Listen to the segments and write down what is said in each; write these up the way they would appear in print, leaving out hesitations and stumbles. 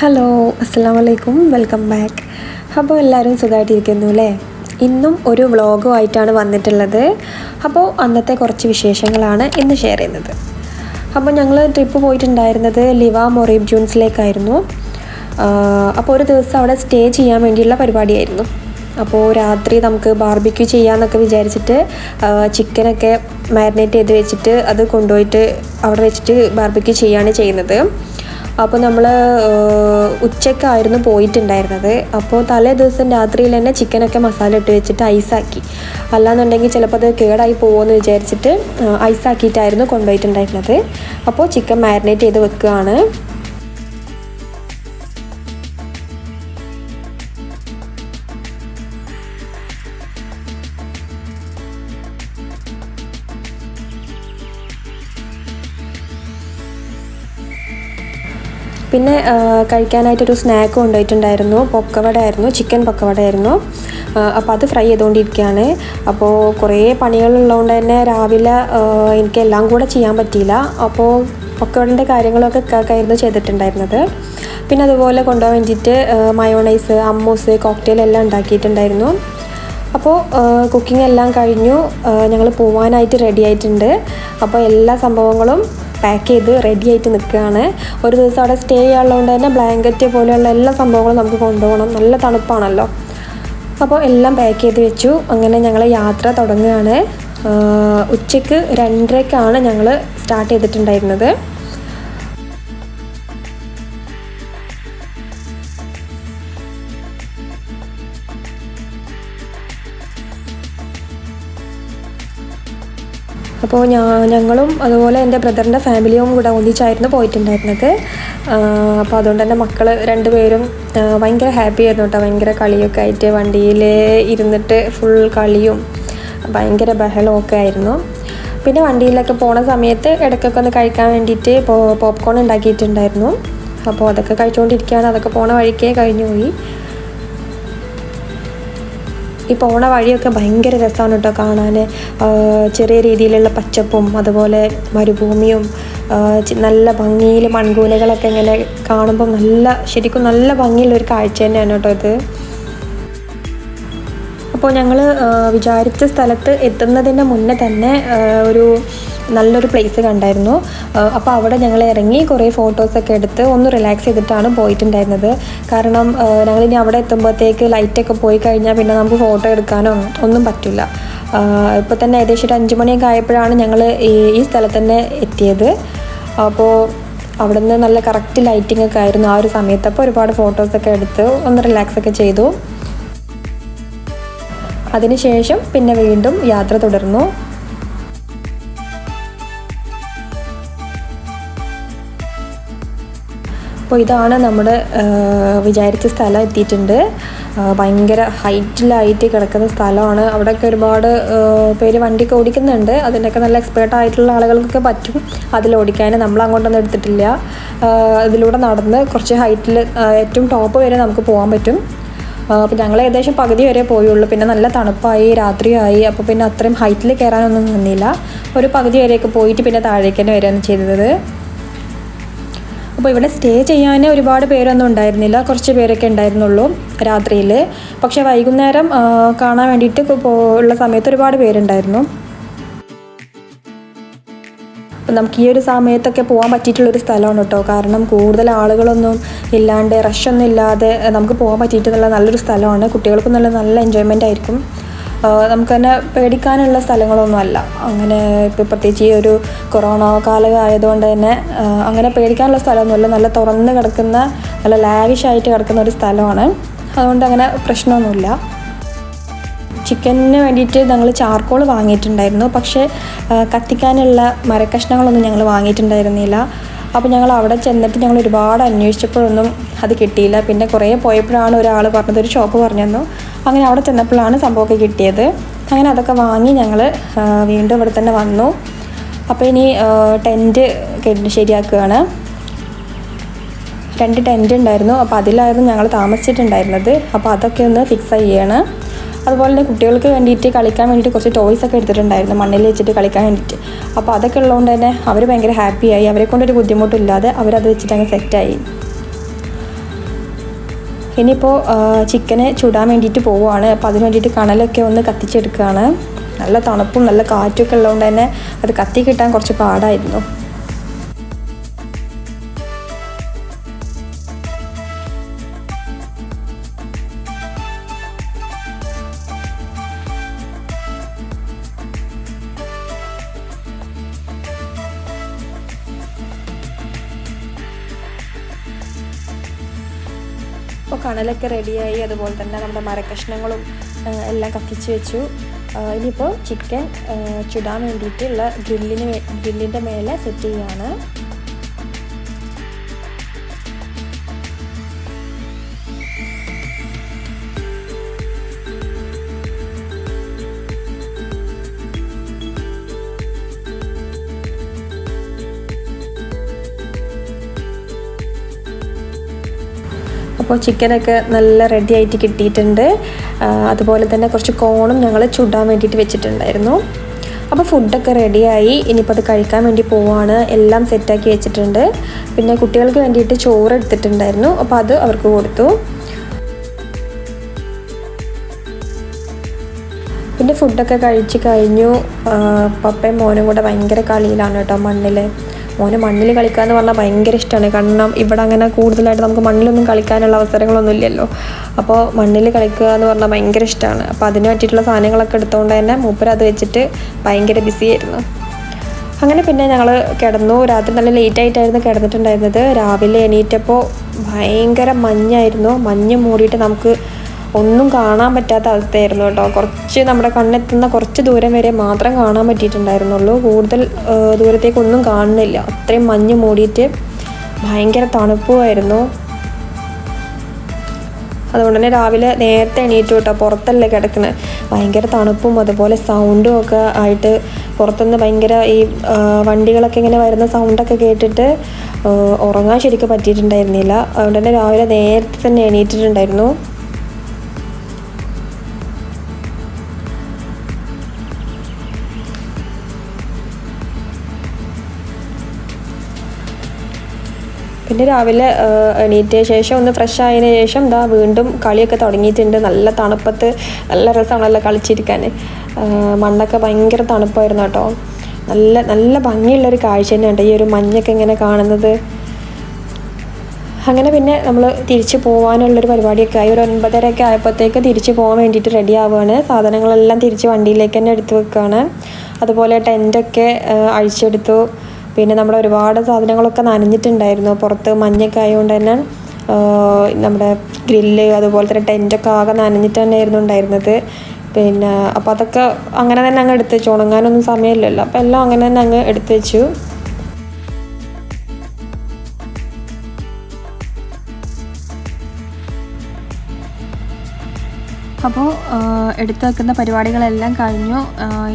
Hello, അസ്സലാമു അലൈക്കും, welcome back. അപ്പോൾ എല്ലാവരും സുഖമായിട്ടിരിക്കുന്നു അല്ലേ? ഇന്നും ഒരു വ്ളോഗുമായിട്ടാണ് വന്നിട്ടുള്ളത്. അപ്പോൾ അന്നത്തെ കുറച്ച് വിശേഷങ്ങളാണ് ഇന്ന് ഷെയർ ചെയ്യുന്നത്. അപ്പോൾ ഞങ്ങൾ ട്രിപ്പ് പോയിട്ടുണ്ടായിരുന്നത് ലിവ മൊറീബ് ഡ്യൂൺസിലേക്കായിരുന്നു. അപ്പോൾ ഒരു ദിവസം അവിടെ സ്റ്റേ ചെയ്യാൻ വേണ്ടിയുള്ള പരിപാടിയായിരുന്നു. അപ്പോൾ രാത്രി നമുക്ക് ബാർബിക്യൂ ചെയ്യാമെന്നൊക്കെ വിചാരിച്ചിട്ട് ചിക്കനൊക്കെ മാരിനേറ്റ് ചെയ്ത് വെച്ചിട്ട് അത് കൊണ്ടുപോയിട്ട് അവിടെ വെച്ചിട്ട് ബാർബിക്യൂ ചെയ്യുകയാണ് ചെയ്യുന്നത്. അപ്പോൾ നമ്മൾ ഉച്ചയ്ക്കായിരുന്നു പോയിട്ടുണ്ടായിരുന്നത്. അപ്പോൾ തലേ ദിവസം രാത്രിയിൽ തന്നെ ചിക്കനൊക്കെ മസാല ഇട്ട് വെച്ചിട്ട് ഐസാക്കി, അല്ലാന്നുണ്ടെങ്കിൽ ചിലപ്പോൾ അത് കേടായി പോകുമെന്ന് വിചാരിച്ചിട്ട് ഐസാക്കിയിട്ടായിരുന്നു കൊണ്ടുപോയിട്ടുണ്ടായിരുന്നത്. അപ്പോൾ ചിക്കൻ മാരിനേറ്റ് ചെയ്ത് വെക്കുകയാണ്. പിന്നെ കഴിക്കാനായിട്ടൊരു സ്നാക്ക് കൊണ്ടുപോയിട്ടുണ്ടായിരുന്നു. പൊക്കവട ആയിരുന്നു, ചിക്കൻ പൊക്കവട ആയിരുന്നു. അപ്പോൾ അത് ഫ്രൈ ചെയ്തുകൊണ്ടിരിക്കുകയാണ്. അപ്പോൾ കുറേ പണികളുള്ളതുകൊണ്ട് തന്നെ രാവിലെ എനിക്ക് എല്ലാം കൂടെ ചെയ്യാൻ പറ്റിയില്ല. അപ്പോൾ പൊക്കവടൻ്റെ കാര്യങ്ങളൊക്കെ കാക്കായിരുന്നു ചെയ്തിട്ടുണ്ടായിരുന്നത്. പിന്നെ അതുപോലെ കൊണ്ടുപോകാൻ വേണ്ടിയിട്ട് മയോണൈസ്, അമ്മൂസ്, കോക്ടെയിൽ എല്ലാം ഉണ്ടാക്കിയിട്ടുണ്ടായിരുന്നു. അപ്പോൾ കുക്കിംഗ് എല്ലാം കഴിഞ്ഞു, ഞങ്ങൾ പോകാനായിട്ട് റെഡി ആയിട്ടുണ്ട്. അപ്പോൾ എല്ലാ സംഭവങ്ങളും പാക്ക് ചെയ്ത് റെഡി ആയിട്ട് നിൽക്കുകയാണ്. ഒരു ദിവസം അവിടെ സ്റ്റേ ചെയ്യാനുള്ളതുകൊണ്ട് തന്നെ ബ്ലാങ്കറ്റ് പോലെയുള്ള എല്ലാ സംഭവങ്ങളും നമുക്ക് കൊണ്ടുപോകണം. നല്ല തണുപ്പാണല്ലോ. അപ്പോൾ എല്ലാം പാക്ക് ചെയ്ത് വെച്ചു. അങ്ങനെ ഞങ്ങൾ യാത്ര തുടങ്ങുകയാണ്. ഉച്ചയ്ക്ക് 2:30ക്കാണ് ഞങ്ങൾ സ്റ്റാർട്ട് ചെയ്തിട്ടുണ്ടായിരുന്നത്. അപ്പോൾ ഞങ്ങളും അതുപോലെ എൻ്റെ ബ്രദറിൻ്റെ ഫാമിലിയും കൂടെ ഒന്നിച്ചായിരുന്നു പോയിട്ടുണ്ടായിരുന്നത്. അപ്പോൾ അതുകൊണ്ട് തന്നെ മക്കൾ രണ്ടുപേരും ഭയങ്കര ഹാപ്പി ആയിരുന്നു കേട്ടോ. ഭയങ്കര കളിയൊക്കെ ആയിട്ട് വണ്ടിയിൽ ഇരുന്നിട്ട് ഫുൾ കളിയും ഭയങ്കര ബഹളമൊക്കെ ആയിരുന്നു. പിന്നെ വണ്ടിയിലൊക്കെ പോണ സമയത്ത് ഇടയ്ക്കൊക്കെ ഒന്ന് കഴിക്കാൻ വേണ്ടിയിട്ട് പോപ്കോൺ ഉണ്ടാക്കിയിട്ടുണ്ടായിരുന്നു. അപ്പോൾ അതൊക്കെ കഴിച്ചുകൊണ്ടിരിക്കുകയാണ്. അതൊക്കെ പോണ വഴിക്കേ കഴിഞ്ഞു പോയി. ഈ പോണ വഴിയൊക്കെ ഭയങ്കര രസമാണ് കേട്ടോ കാണാൻ. ചെറിയ രീതിയിലുള്ള പച്ചപ്പും അതുപോലെ മരുഭൂമിയും നല്ല ഭംഗിയിൽ മൺകൂനകളൊക്കെ ഇങ്ങനെ കാണുമ്പം ശരിക്കും നല്ല ഭംഗിയുള്ളൊരു കാഴ്ച തന്നെയാണ് കേട്ടോ ഇത്. അപ്പോൾ ഞങ്ങൾ വിചാരിച്ച സ്ഥലത്ത് എത്തുന്നതിന് മുന്നേ തന്നെ നല്ലൊരു പ്ലേസ് കണ്ടായിരുന്നു. അപ്പോൾ അവിടെ ഞങ്ങൾ ഇറങ്ങി കുറേ ഫോട്ടോസൊക്കെ എടുത്ത് ഒന്ന് റിലാക്സ് ചെയ്തിട്ടാണ് പോയിട്ടുണ്ടായിരുന്നത്. കാരണം ഞങ്ങളിനി അവിടെ എത്തുമ്പോഴത്തേക്ക് ലൈറ്റൊക്കെ പോയി കഴിഞ്ഞാൽ പിന്നെ നമുക്ക് ഫോട്ടോ എടുക്കാനോ ഒന്നും പറ്റില്ല. ഇപ്പോൾ തന്നെ ഏകദേശം ഒരു 5 മണിയൊക്കെ ആയപ്പോഴാണ് ഞങ്ങൾ ഈ സ്ഥലത്ത് തന്നെ എത്തിയത്. അപ്പോൾ അവിടെ നിന്ന് നല്ല കറക്റ്റ് ലൈറ്റിംഗ് ഒക്കെ ആയിരുന്നു ആ ഒരു സമയത്ത്. അപ്പോൾ ഒരുപാട് ഫോട്ടോസൊക്കെ എടുത്ത് ഒന്ന് റിലാക്സൊക്കെ ചെയ്തു. അതിനുശേഷം പിന്നെ വീണ്ടും യാത്ര തുടർന്നു. അപ്പോൾ ഇതാണ് നമ്മുടെ വിചാരിച്ച സ്ഥലം. എത്തിയിട്ടുണ്ട്. ഭയങ്കര ഹൈറ്റിലായിട്ട് കിടക്കുന്ന സ്ഥലമാണ്. അവിടെയൊക്കെ ഒരുപാട് പേര് വണ്ടിയൊക്കെ ഓടിക്കുന്നുണ്ട്. അതിനൊക്കെ നല്ല എക്സ്പേർട്ട് ആയിട്ടുള്ള ആളുകൾക്കൊക്കെ പറ്റും അതിലോടിക്കാൻ. നമ്മൾ അങ്ങോട്ടൊന്നും എടുത്തിട്ടില്ല. ഇതിലൂടെ നടന്ന് കുറച്ച് ഹൈറ്റിൽ ഏറ്റവും ടോപ്പ് വരെ നമുക്ക് പോകാൻ പറ്റും. അപ്പോൾ ഞങ്ങൾ ഏകദേശം പകുതി വരെ പോയുള്ളൂ. പിന്നെ നല്ല തണുപ്പായി, രാത്രിയായി. അപ്പോൾ പിന്നെ അത്രയും ഹൈറ്റിൽ കയറാനൊന്നും നിന്നില്ല. ഒരു പകുതി വരെയൊക്കെ പോയിട്ട് പിന്നെ താഴേക്ക് തന്നെ വരികയാണ് ചെയ്തത്. അപ്പോൾ ഇവിടെ സ്റ്റേ ചെയ്യാൻ ഒരുപാട് പേരൊന്നും ഉണ്ടായിരുന്നില്ല. കുറച്ച് പേരൊക്കെ ഉണ്ടായിരുന്നുള്ളൂ രാത്രിയിൽ. പക്ഷേ വൈകുന്നേരം കാണാൻ വേണ്ടിയിട്ട് ഉള്ള സമയത്ത് ഒരുപാട് പേരുണ്ടായിരുന്നു. അപ്പോൾ നമുക്ക് ഈ ഒരു സമയത്തൊക്കെ പോകാൻ പറ്റിയിട്ടുള്ളൊരു സ്ഥലമാണ് കേട്ടോ. കാരണം കൂടുതൽ ആളുകളൊന്നും ഇല്ലാണ്ട്, റഷൊന്നും ഇല്ലാതെ നമുക്ക് പോകാൻ പറ്റിയിട്ടുള്ള നല്ലൊരു സ്ഥലമാണ്. കുട്ടികൾക്കും നല്ല എൻജോയ്മെൻ്റ് ആയിരിക്കും. നമുക്ക് തന്നെ പേടിക്കാനുള്ള സ്ഥലങ്ങളൊന്നും അല്ല. അങ്ങനെ ഇപ്പോൾ പ്രത്യേകിച്ച് ഈ ഒരു കൊറോണ കാലം ആയതുകൊണ്ട് തന്നെ അങ്ങനെ പേടിക്കാനുള്ള സ്ഥലമൊന്നുമില്ല. നല്ല തുറന്ന് കിടക്കുന്ന, നല്ല ലാവിഷായിട്ട് കിടക്കുന്ന ഒരു സ്ഥലമാണ്. അതുകൊണ്ട് അങ്ങനെ പ്രശ്നമൊന്നുമില്ല. ചിക്കനിന് വേണ്ടിയിട്ട് ഞങ്ങൾ ചാർക്കോൾ വാങ്ങിയിട്ടുണ്ടായിരുന്നു. പക്ഷേ കത്തിക്കാനുള്ള മരക്കഷ്ണങ്ങളൊന്നും ഞങ്ങൾ വാങ്ങിയിട്ടുണ്ടായിരുന്നില്ല. അപ്പോൾ ഞങ്ങൾ അവിടെ ചെന്നിട്ട് ഞങ്ങൾ ഒരുപാട് അന്വേഷിച്ചപ്പോഴൊന്നും അത് കിട്ടിയില്ല. പിന്നെ കുറേ പോയപ്പോഴാണ് ഒരാൾ പറഞ്ഞത്, ഒരു ഷോപ്പ് പറഞ്ഞു തന്നു. അങ്ങനെ അവിടെ ചെന്നപ്പോഴാണ് സംഭവമൊക്കെ കിട്ടിയത്. അങ്ങനെ അതൊക്കെ വാങ്ങി ഞങ്ങൾ വീണ്ടും ഇവിടെ തന്നെ വന്നു. അപ്പോൾ ഇനി ടെൻറ്റ് ശരിയാക്കുകയാണ്. 2 ടെൻറ്റ് ഉണ്ടായിരുന്നു. അപ്പോൾ അതിലായിരുന്നു ഞങ്ങൾ താമസിച്ചിട്ടുണ്ടായിരുന്നത്. അപ്പോൾ അതൊക്കെ ഒന്ന് ഫിക്സ് ചെയ്യണം. അതുപോലെ തന്നെ കുട്ടികൾക്ക് വേണ്ടിയിട്ട് കളിക്കാൻ വേണ്ടിയിട്ട് കുറച്ച് ടോയ്സൊക്കെ എടുത്തിട്ടുണ്ടായിരുന്നു, മണ്ണിൽ വെച്ചിട്ട് കളിക്കാൻ വേണ്ടിയിട്ട്. അപ്പോൾ അതൊക്കെ ഉള്ളതുകൊണ്ട് തന്നെ അവർ ഭയങ്കര ഹാപ്പിയായി. അവരെ കൊണ്ടൊരു ബുദ്ധിമുട്ടില്ലാതെ അവരത് വെച്ചിട്ട് അങ്ങ് സെറ്റായി. ഇനിയിപ്പോൾ ചിക്കന് ചുടാൻ വേണ്ടിയിട്ട് പോവുകയാണ്. അപ്പോൾ അതിന് വേണ്ടിയിട്ട് കണലൊക്കെ ഒന്ന് കത്തിച്ചെടുക്കുകയാണ്. നല്ല തണുപ്പും നല്ല കാറ്റൊക്കെ ഉള്ളതുകൊണ്ട് തന്നെ അത് കത്തി കിട്ടാൻ കുറച്ച് പാടായിരുന്നു. അപ്പോൾ കണലൊക്കെ റെഡിയായി. അതുപോലെ തന്നെ നമ്മുടെ മരക്കഷ്ണങ്ങളും എല്ലാം കത്തിച്ച് വെച്ചു. ഇനിയിപ്പോൾ ചിക്കൻ ചുടാൻ വേണ്ടിയിട്ടുള്ള ഗ്രില്ലിൻ്റെ മേലെ സെറ്റ് ചെയ്യുകയാണ്. അപ്പോൾ ചിക്കനൊക്കെ നല്ല റെഡി ആയിട്ട് കിട്ടിയിട്ടുണ്ട്. അതുപോലെ തന്നെ കുറച്ച് കോണും ഞങ്ങൾ ചുടാൻ വേണ്ടിയിട്ട് വെച്ചിട്ടുണ്ടായിരുന്നു. അപ്പോൾ ഫുഡൊക്കെ റെഡിയായി. ഇനിയിപ്പോൾ അത് കഴിക്കാൻ വേണ്ടി പോവുകയാണ്. എല്ലാം സെറ്റാക്കി വെച്ചിട്ടുണ്ട്. പിന്നെ കുട്ടികൾക്ക് വേണ്ടിയിട്ട് ചോറ് എടുത്തിട്ടുണ്ടായിരുന്നു. അപ്പോൾ അത് അവർക്ക് കൊടുത്തു. പിന്നെ ഫുഡൊക്കെ കഴിച്ച് കഴിഞ്ഞു. പപ്പയും മോനും കൂടെ ഭയങ്കര കളിയിലാണ് കേട്ടോ മണ്ണിൽ. മോന് മണ്ണിൽ കളിക്കുക എന്ന് പറഞ്ഞാൽ ഭയങ്കര ഇഷ്ടമാണ്. കാരണം ഇവിടെ അങ്ങനെ കൂടുതലായിട്ട് നമുക്ക് മണ്ണിലൊന്നും കളിക്കാനുള്ള അവസരങ്ങളൊന്നും ഇല്ലല്ലോ. അപ്പോൾ മണ്ണിൽ കളിക്കുക എന്ന് പറഞ്ഞാൽ ഭയങ്കര ഇഷ്ടമാണ്. അപ്പോൾ അതിന് പറ്റിയിട്ടുള്ള സാധനങ്ങളൊക്കെ എടുത്തുകൊണ്ട് തന്നെ മൂപ്പര് അത് വെച്ചിട്ട് ഭയങ്കര ബിസി ആയിരുന്നു. അങ്ങനെ പിന്നെ ഞങ്ങൾ കിടന്നു. രാത്രി നല്ല ലേറ്റായിട്ടായിരുന്നു കിടന്നിട്ടുണ്ടായിരുന്നത്. രാവിലെ എണീറ്റപ്പോൾ ഭയങ്കര മഞ്ഞായിരുന്നു. മഞ്ഞ് മൂടിയിട്ട് നമുക്ക് ഒന്നും കാണാൻ പറ്റാത്ത അവസ്ഥയായിരുന്നു കേട്ടോ. കുറച്ച് നമ്മുടെ കണ്ണെത്തുന്ന കുറച്ച് ദൂരം വരെ മാത്രം കാണാൻ പറ്റിയിട്ടുണ്ടായിരുന്നുള്ളൂ. കൂടുതൽ ദൂരത്തേക്കൊന്നും കാണുന്നില്ല. അത്രയും മഞ്ഞ് മൂടിയിട്ട് ഭയങ്കര തണുപ്പുമായിരുന്നു. അതുകൊണ്ട് തന്നെ രാവിലെ നേരത്തെ എണീറ്റു കേട്ടോ. പുറത്തല്ലേ കിടക്കുന്നത്. ഭയങ്കര തണുപ്പും അതുപോലെ സൗണ്ടും ഒക്കെ ആയിട്ട് പുറത്തുനിന്ന് ഭയങ്കര ഈ വണ്ടികളൊക്കെ ഇങ്ങനെ വരുന്ന സൗണ്ടൊക്കെ കേട്ടിട്ട് ഉറങ്ങാൻ ശരിക്കും പറ്റിയിട്ടുണ്ടായിരുന്നില്ല. അതുകൊണ്ട് തന്നെ രാവിലെ നേരത്തെ തന്നെ എണീറ്റിട്ടുണ്ടായിരുന്നു. പിന്നെ രാവിലെ എണീറ്റ ശേഷം ഒന്ന് ഫ്രഷ് ആയതിനു ശേഷം വീണ്ടും കളിയൊക്കെ തുടങ്ങിയിട്ടുണ്ട്. നല്ല തണുപ്പത്ത് നല്ല രസമാണല്ലോ കളിച്ചിരിക്കാൻ. മണ്ണൊക്കെ ഭയങ്കര തണുപ്പായിരുന്നു കേട്ടോ. നല്ല നല്ല ഭംഗിയുള്ളൊരു കാഴ്ച തന്നെയുണ്ട് ഈ ഒരു മഞ്ഞൊക്കെ ഇങ്ങനെ കാണുന്നത്. അങ്ങനെ പിന്നെ നമ്മൾ തിരിച്ച് പോകാനുള്ളൊരു പരിപാടിയൊക്കെ ആയി. ഒരു 9:30 ആയപ്പോഴത്തേക്ക് തിരിച്ച് പോകാൻ വേണ്ടിയിട്ട് റെഡി ആവുകയാണ്. സാധനങ്ങളെല്ലാം തിരിച്ച് വണ്ടിയിലേക്ക് തന്നെ എടുത്ത് വെക്കുകയാണ്. അതുപോലെ ടെൻറ്റൊക്കെ അഴിച്ചെടുത്തു. പിന്നെ നമ്മുടെ ഒരുപാട് സാധനങ്ങളൊക്കെ നനഞ്ഞിട്ടുണ്ടായിരുന്നു. പുറത്ത് മഞ്ഞൊക്കെ ആയതുകൊണ്ട് തന്നെ നമ്മുടെ ഗ്രില്ല് അതുപോലെ തന്നെ ടെൻറ്റൊക്കെ ആകെ നനഞ്ഞിട്ട് തന്നെയായിരുന്നു ഉണ്ടായിരുന്നത്. പിന്നെ അപ്പോൾ അതൊക്കെ അങ്ങനെ തന്നെ അങ്ങ് എടുത്ത് വെച്ചു. ഉണങ്ങാനൊന്നും സമയമില്ലല്ലോ. അപ്പോൾ എല്ലാം അങ്ങനെ തന്നെ അങ്ങ് എടുത്ത് വെച്ചു. അപ്പോൾ എടുത്തു വെക്കുന്ന പരിപാടികളെല്ലാം കഴിഞ്ഞു.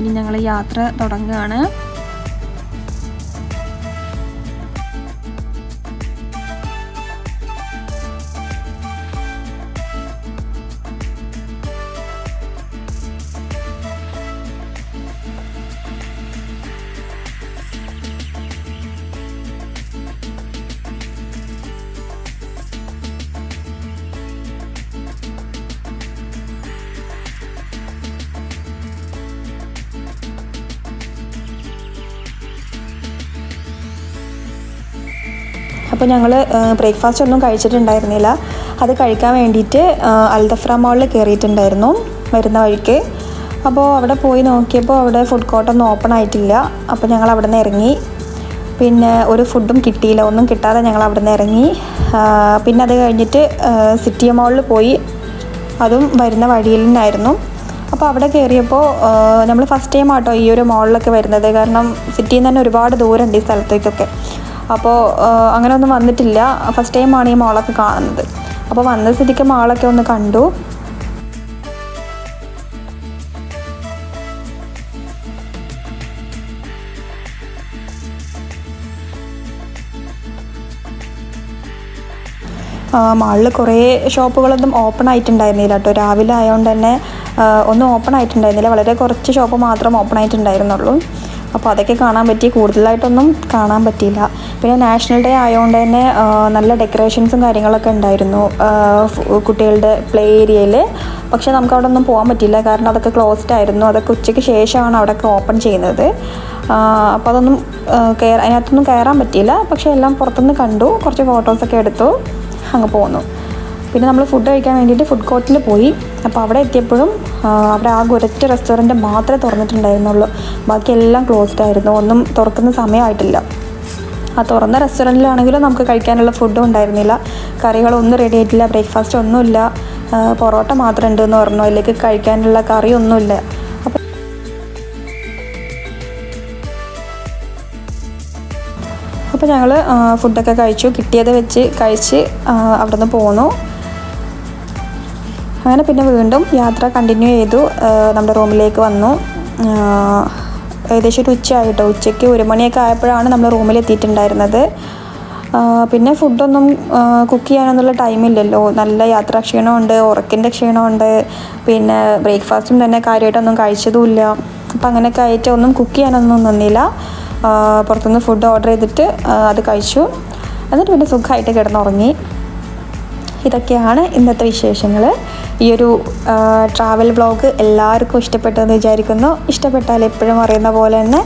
ഇനി ഞങ്ങൾ യാത്ര തുടങ്ങുകയാണ്. അപ്പോൾ ഞങ്ങൾ ബ്രേക്ക്ഫാസ്റ്റ് ഒന്നും കഴിച്ചിട്ടുണ്ടായിരുന്നില്ല. അത് കഴിക്കാൻ വേണ്ടിയിട്ട് അൽദഫ്ര മാളിൽ കയറിയിട്ടുണ്ടായിരുന്നു വരുന്ന വഴിക്ക്. അപ്പോൾ അവിടെ പോയി നോക്കിയപ്പോൾ അവിടെ ഫുഡ് കോർട്ടൊന്നും ഓപ്പൺ ആയിട്ടില്ല. അപ്പോൾ ഞങ്ങൾ അവിടെ നിന്ന് ഇറങ്ങി. പിന്നെ ഒരു ഫുഡും കിട്ടിയില്ല. ഒന്നും കിട്ടാതെ ഞങ്ങൾ അവിടെ നിന്ന് ഇറങ്ങി. പിന്നെ അത് കഴിഞ്ഞിട്ട് സിറ്റി മാളിൽ പോയി. അതും വരുന്ന വഴിയിൽ നിന്നായിരുന്നു. അപ്പോൾ അവിടെ കയറിയപ്പോൾ നമ്മൾ ഫസ്റ്റ് ടൈം ആട്ടോ ഈ ഒരു മാളിലൊക്കെ വരുന്നത്. കാരണം സിറ്റിയിൽ നിന്ന് തന്നെ ഒരുപാട് ദൂരമുണ്ട് ഈ സ്ഥലത്തേക്കൊക്കെ. അപ്പോൾ അങ്ങനെ ഒന്നും വന്നിട്ടില്ല. ഫസ്റ്റ് ടൈമാണ് ഈ മാളൊക്കെ കാണുന്നത്. അപ്പോൾ വന്ന സ്ഥിതിക്ക് മാളൊക്കെ ഒന്ന് കണ്ടു. മാളിൽ കുറേ ഷോപ്പുകളൊന്നും ഓപ്പൺ ആയിട്ടുണ്ടായിരുന്നില്ല കേട്ടോ. രാവിലെ ആയതുകൊണ്ട് തന്നെ ഒന്നും ഓപ്പൺ ആയിട്ടുണ്ടായിരുന്നില്ല. വളരെ കുറച്ച് ഷോപ്പ് മാത്രം ഓപ്പൺ ആയിട്ടുണ്ടായിരുന്നുള്ളൂ. അപ്പോൾ അതൊക്കെ കാണാൻ പറ്റി. കൂടുതലായിട്ടൊന്നും കാണാൻ പറ്റിയില്ല. പിന്നെ നാഷണൽ ഡേ ആയതുകൊണ്ട് തന്നെ നല്ല ഡെക്കറേഷൻസും കാര്യങ്ങളൊക്കെ ഉണ്ടായിരുന്നു കുട്ടികളുടെ പ്ലേ ഏരിയയിൽ. പക്ഷേ നമുക്ക് അവിടെ ഒന്നും പോകാൻ പറ്റില്ല, കാരണം അതൊക്കെ ക്ലോസ്ഡ് ആയിരുന്നു. അതൊക്കെ ഉച്ചയ്ക്ക് ശേഷമാണ് അവിടെയൊക്കെ ഓപ്പൺ ചെയ്യുന്നത്. അപ്പോൾ അതൊന്നും അതിനകത്തൊന്നും കയറാൻ പറ്റിയില്ല. പക്ഷേ എല്ലാം പുറത്തുനിന്ന് കണ്ടു, കുറച്ച് ഫോട്ടോസൊക്കെ എടുത്തു, അങ്ങ് പോന്നു. പിന്നെ നമ്മൾ ഫുഡ് കഴിക്കാൻ വേണ്ടിയിട്ട് ഫുഡ് കോർട്ടിൽ പോയി. അപ്പോൾ അവിടെ എത്തിയപ്പോഴും അവിടെ ആകെ ഒരൊറ്റ റെസ്റ്റോറൻറ്റ് മാത്രമേ തുറന്നിട്ടുണ്ടായിരുന്നുള്ളൂ. ബാക്കിയെല്ലാം ക്ലോസ്ഡ് ആയിരുന്നു. ഒന്നും തുറക്കുന്ന സമയമായിട്ടില്ല. ആ തുറന്ന റെസ്റ്റോറൻറ്റിലാണെങ്കിലും നമുക്ക് കഴിക്കാനുള്ള ഫുഡും ഉണ്ടായിരുന്നില്ല. കറികളൊന്നും റെഡി ആയിട്ടില്ല, ബ്രേക്ക്ഫാസ്റ്റ് ഒന്നുമില്ല. പൊറോട്ട മാത്രം ഉണ്ടെന്ന് പറഞ്ഞു, അതിലേക്ക് കഴിക്കാനുള്ള കറിയൊന്നുമില്ല. അപ്പോൾ ഞങ്ങൾ ഫുഡൊക്കെ കഴിച്ചു, കിട്ടിയത് വെച്ച് കഴിച്ച് അവിടെ നിന്ന് പോന്നു. അങ്ങനെ പിന്നെ വീണ്ടും യാത്ര കണ്ടിന്യൂ ചെയ്തു. നമ്മുടെ റൂമിലേക്ക് വന്നു. ഏകദേശം ഒരു ഉച്ചയായിട്ടോ, ഉച്ചയ്ക്ക് 1 മണിയൊക്കെ ആയപ്പോഴാണ് നമ്മൾ റൂമിലെത്തിയിട്ടുണ്ടായിരുന്നത്. പിന്നെ ഫുഡൊന്നും കുക്ക് ചെയ്യാനൊന്നുള്ള ടൈമില്ലല്ലോ. നല്ല യാത്രാ ക്ഷീണമുണ്ട്, ഉറക്കിൻ്റെ ക്ഷീണമുണ്ട്. പിന്നെ ബ്രേക്ക്ഫാസ്റ്റും തന്നെ കാര്യമായിട്ടൊന്നും കഴിച്ചതുമില്ല. അപ്പം അങ്ങനെയൊക്കെ ആയിട്ട് ഒന്നും കുക്ക് ചെയ്യാനൊന്നും നിന്നില്ല. പുറത്തുനിന്ന് ഫുഡ് ഓർഡർ ചെയ്തിട്ട് അത് കഴിച്ചു. എന്നിട്ട് പിന്നെ സുഖമായിട്ട് കിടന്നുറങ്ങി. ഇതൊക്കെയാണ് ഇന്നത്തെ വിശേഷങ്ങൾ. ഈ ഒരു ട്രാവൽ വ്ളോഗ് എല്ലാവർക്കും ഇഷ്ടപ്പെട്ടെന്ന് വിചാരിക്കുന്നു. ഇഷ്ടപ്പെട്ടാൽ എപ്പോഴും അറിയുന്ന പോലെ തന്നെ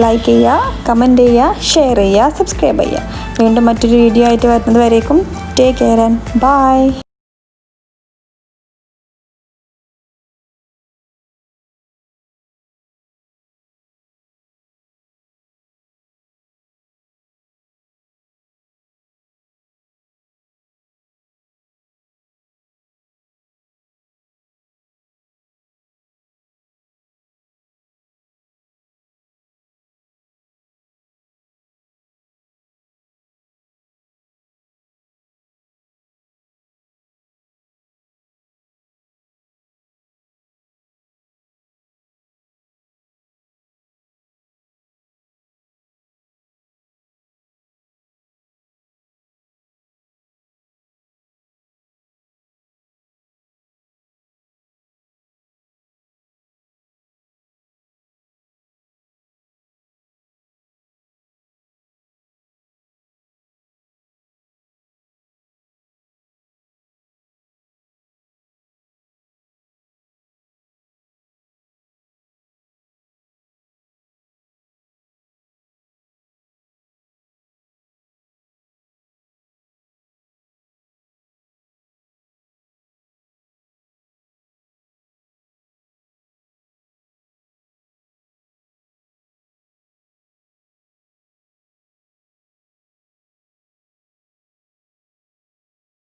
ലൈക്ക് ചെയ്യുക, കമൻറ്റ് ചെയ്യുക, ഷെയർ ചെയ്യുക, സബ്സ്ക്രൈബ് ചെയ്യുക. വീണ്ടും മറ്റൊരു വീഡിയോ ആയിട്ട് വരുന്നത് വരേക്കും ടേക്ക് കെയർ ആൻഡ് ബൈ.